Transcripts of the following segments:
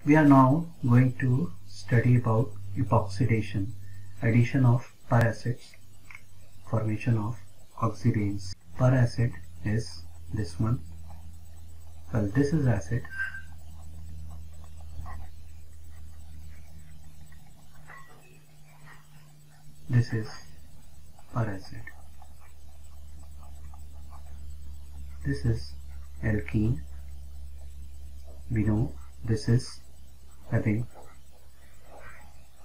We are now going to study about epoxidation, addition of per acids, formation of oxidanes. Per acid is this one. Well, this is acid. This is per acid. This is alkene. We know this is having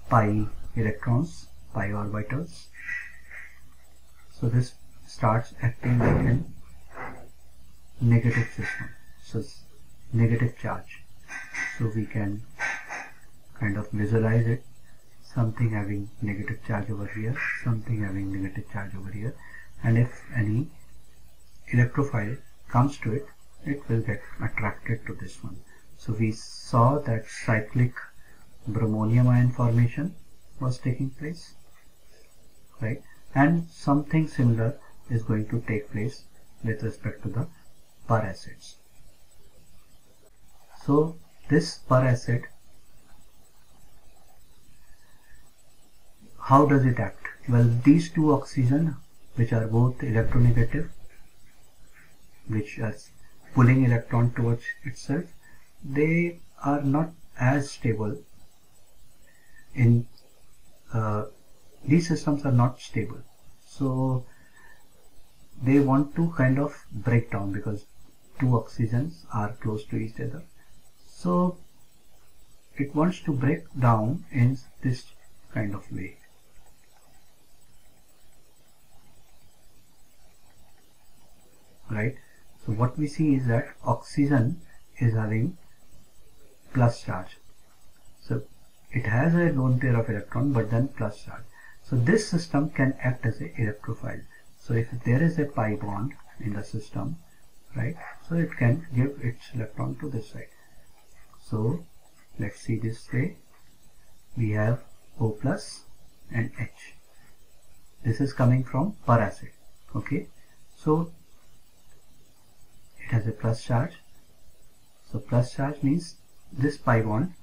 pi electrons, pi orbitals. So this starts acting like a negative system, so negative charge. So we can kind of visualize it, something having negative charge over here, something having negative charge over here, and if any electrophile comes to it, it will get attracted to this one. So we saw that cyclic bromonium ion formation was taking place, right? And something similar is going to take place with respect to the per acids. So this per acid, how does it act? Well, these two oxygen, which are both electronegative, which are pulling electron towards itself, they are not as stable in these systems are not stable, so they want to kind of break down because two oxygens are close to each other. So it wants to break down in this kind of way. Right? So what we see is that oxygen is having plus charge. So it has a lone pair of electron but then plus charge. So this system can act as an electrophile. So if there is a pi bond in the system, right, so it can give its electron to this side. So let's see this way. We have O plus and H. This is coming from per acid. Okay, so it has a plus charge. So plus charge means this pi bond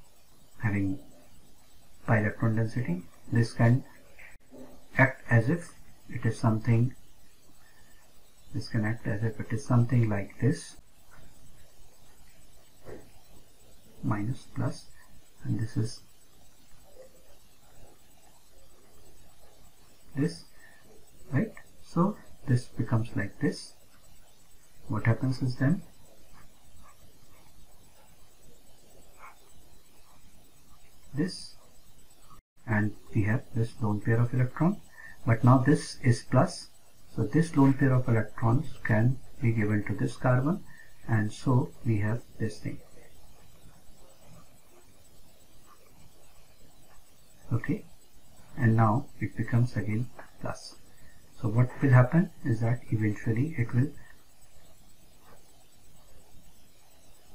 having pi electron density, this can act as if it is something, this can act as if it is something like this, minus plus, and this is this, right? So this becomes like this. What happens is then this, and we have this lone pair of electron, but now this is plus, so this lone pair of electrons can be given to this carbon, and so we have this thing. Okay, and now it becomes again plus. So what will happen is that eventually it will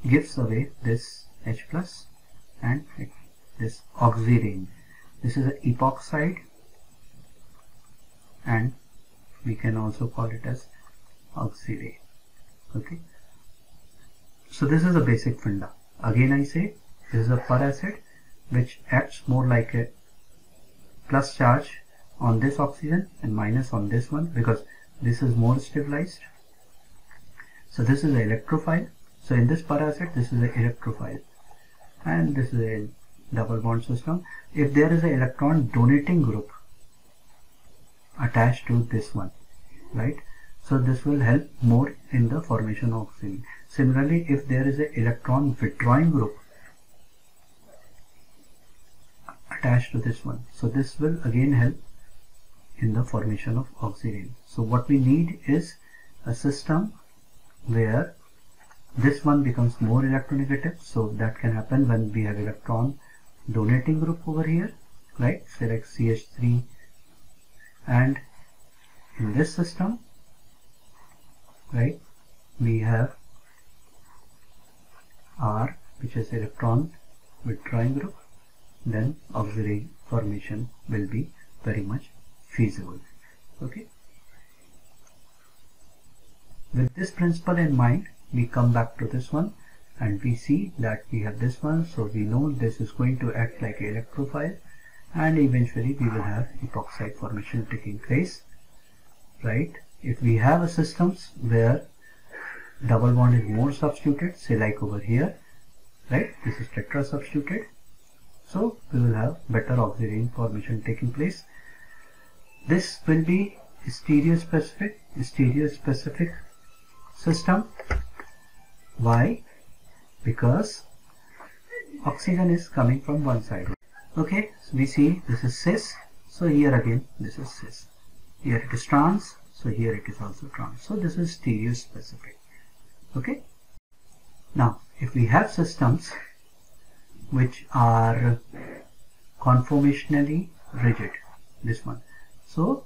gives away this H plus and this oxidane. This is an epoxide, and we can also call it as oxidane. Okay, so this is a basic funda. Again I say this is a per acid which acts more like a plus charge on this oxygen and minus on this one because this is more stabilized. So this is an electrophile. So in this per acid, this is an electrophile, and this is a double bond system. If there is an electron donating group attached to this one, right, so this will help more in the formation of oxygen. Similarly, if there is an electron withdrawing group attached to this one, so this will again help in the formation of oxidane. So what we need is a system where this one becomes more electronegative, so that can happen when we have electron donating group over here, right, select CH3, and in this system, right, we have R, which is electron withdrawing group, then oxidane formation will be very much feasible. Okay, with this principle in mind, we come back to this one, and we see that we have this one, so we know this is going to act like an electrophile, and eventually we will have epoxide formation taking place, right? If we have a systems where double bond is more substituted, say like over here, right, this is tetra substituted, so we will have better oxygen formation taking place. This will be stereospecific system. Why? Because oxygen is coming from one side. Okay, so we see this is cis, so here again this is cis. Here it is trans, so here it is also trans. So this is stereospecific. Okay. Now, if we have systems which are conformationally rigid, this one, so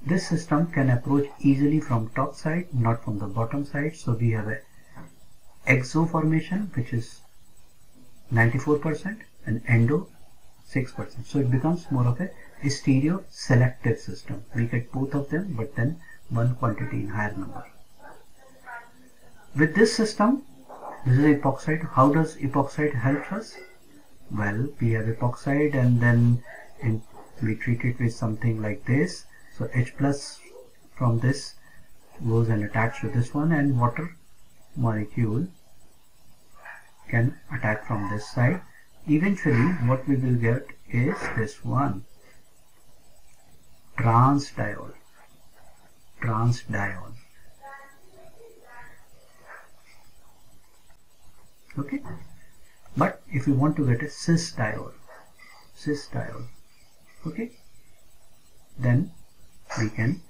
this system can approach easily from top side, not from the bottom side. So we have a exo formation which is 94% and endo 6%. So it becomes more of a stereo selective system. We get both of them, but then one quantity in higher number. With this system, this is epoxide. How does epoxide help us? Well, we have epoxide and then we treat it with something like this. So H plus from this goes and attach to this one, and water molecule can attack from this side. Eventually what we will get is this one, transdiol. Okay, but if you want to get a cisdiol, okay, then we can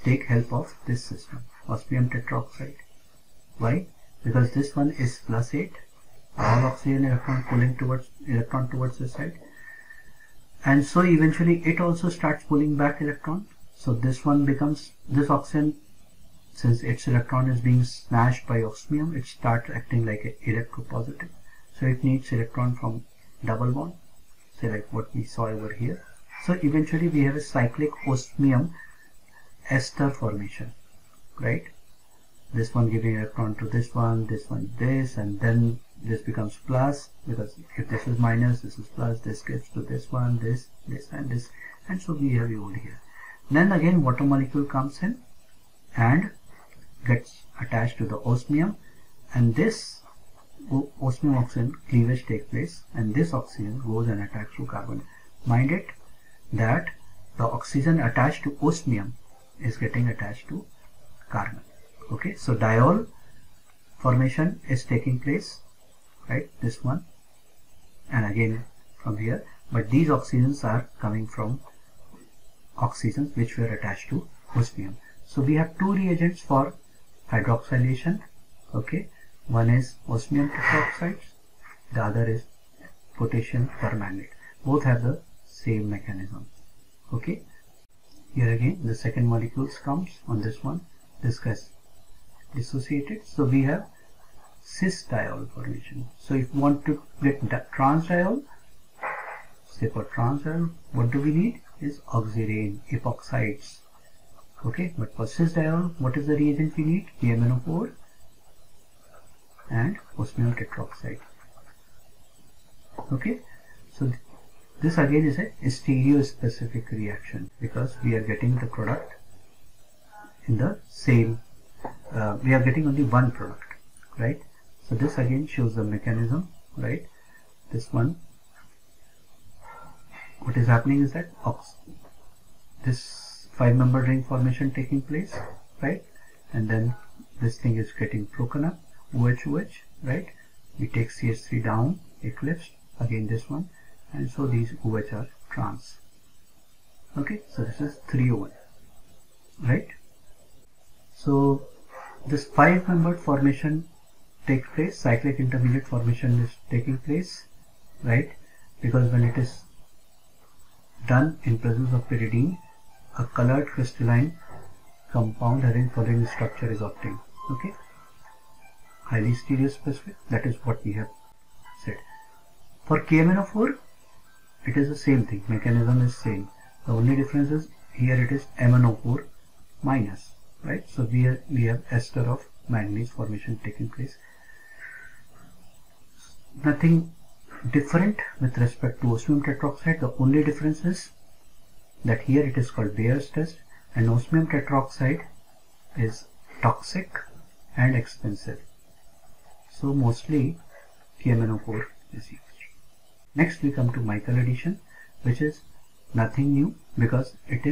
take help of this system, osmium tetroxide. Why? Because this one is +8, all oxygen electron pulling towards this side, and so eventually it also starts pulling back electron. So this one becomes, this oxygen, since its electron is being snatched by osmium, it starts acting like an electropositive. So it needs electron from double bond, say like what we saw over here. So eventually we have a cyclic osmium ester formation, right? This one giving electron to this one, this, and then this becomes plus, because if this is minus, this is plus, this gives to this one, this, and this, and so we have over here. Then again water molecule comes in and gets attached to the osmium, and this osmium oxygen cleavage takes place, and this oxygen goes and attacks to carbon. Mind it that the oxygen attached to osmium is getting attached to carbon. Okay, so diol formation is taking place, right, this one, and again from here, but these oxygens are coming from oxygens which were attached to osmium. So we have two reagents for hydroxylation. Okay, one is osmium tetroxide, the other is potassium permanganate. Both have the same mechanism. Okay, here again the second molecules comes on this one, this gets dissociated, so we have cisdiol formation. So if you want to get transdiol, say for transdiol, what do we need is oxirane, epoxides. Okay, but for cisdiol, what is the reagent we need? PMNO4 and osmium tetroxide. Okay, so this again is a stereospecific reaction, because we are getting the product in the same, we are getting only one product, right? So this again shows the mechanism, right? This one, what is happening is that this 5-membered ring formation taking place, right? And then this thing is getting broken up, OH, right? We take CH3 down, eclipsed, again this one, and so these OH are trans. Okay, so this is 3O1, right? So this 5-membered formation takes place, cyclic intermediate formation is taking place, right? Because when it is done in presence of pyridine, a colored crystalline compound having following structure is obtained. Okay, highly stereospecific, that is what we have said. For KMNO4, it is the same thing, mechanism is same. The only difference is here it is MnO4 minus, right? So we have ester of manganese formation taking place. nothing different with respect to osmium tetroxide. The only difference is that here it is called Bayer's test, and osmium tetroxide is toxic and expensive. So mostly KMnO4 is used. Next we come to Michael addition, which is nothing new because it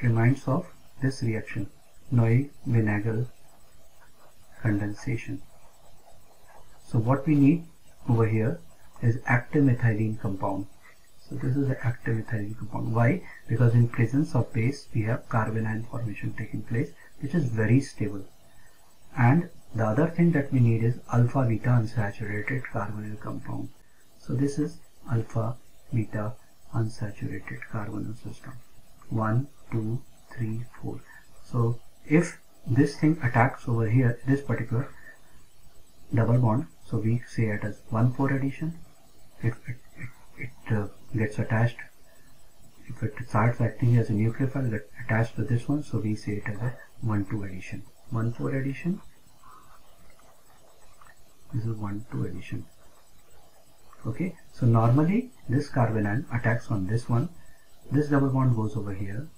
reminds of this reaction, Neue-Vinagel condensation. So what we need over here is active methylene compound. So this is the active methylene compound. Why? Because in presence of base we have carbanion formation taking place, which is very stable. And the other thing that we need is alpha beta unsaturated carbonyl compound. So this is alpha beta unsaturated carbonyl system. 1, 2, 3, 4. So if this thing attacks over here, this particular double bond, so we say it as 1,4 addition. If it gets attached, if it starts acting as a nucleophile that attached to this one, so we say it as a 1,2 addition. 1,4 addition. This is 1,2 addition. Okay, so normally this carbanion attacks on this one. This double bond goes over here,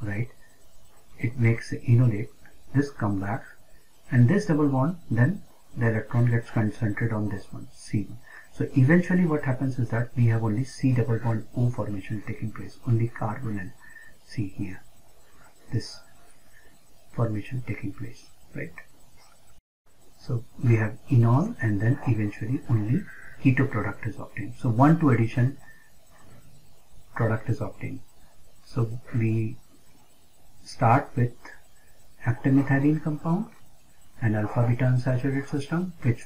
right? It makes an enolate. This come back, and this double bond, then the electron gets concentrated on this one, C. So eventually what happens is that we have only C double bond O formation taking place, only carbonyl C here, this formation taking place, right? So we have enol, and then eventually only keto product is obtained. So 1,2 addition product is obtained. So we start with active methylene compound and alpha beta unsaturated system, which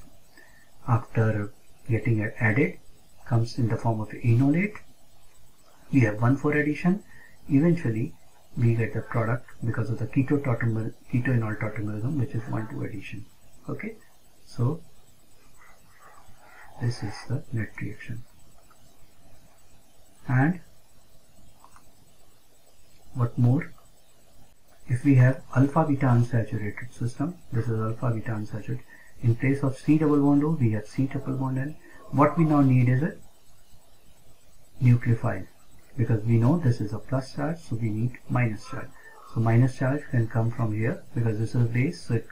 after getting added comes in the form of enolate. We have 1,4 addition. Eventually we get the product because of the keto-enol tautomerism, which is 1,2 addition. Okay, so this is the net reaction. And what more, if we have alpha beta unsaturated system, this is alpha beta unsaturated, in place of C double bond O we have C triple bond N. What we now need is a nucleophile, because we know this is a plus charge, so we need minus charge. So minus charge can come from here because this is base, so it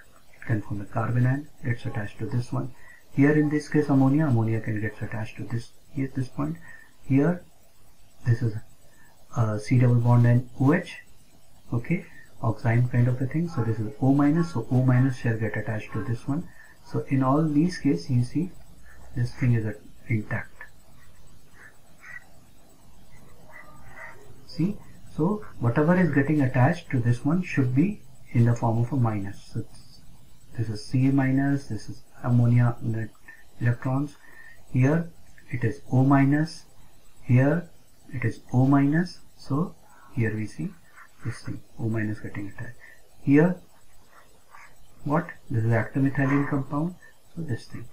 can form a carbanion, gets attached to this one. Here in this case ammonia can get attached to this here, this point. Here this is C double bond and OH, okay, oxime kind of a thing. So this is O minus, so O minus shall get attached to this one. So in all these cases you see this thing is intact. See, so whatever is getting attached to this one should be in the form of a minus. So this is Ca minus, this is ammonia net electrons. Here it is O minus, here it is O minus. So here we see this thing, O minus getting attached. Here what? This is active methylene compound, so this thing.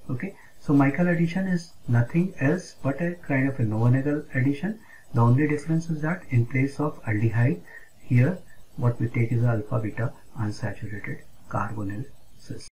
Okay, so Michael addition is nothing else but a kind of a Neue-Vinagel addition. The only difference is that in place of aldehyde, here what we take is alpha beta unsaturated carbonyl system.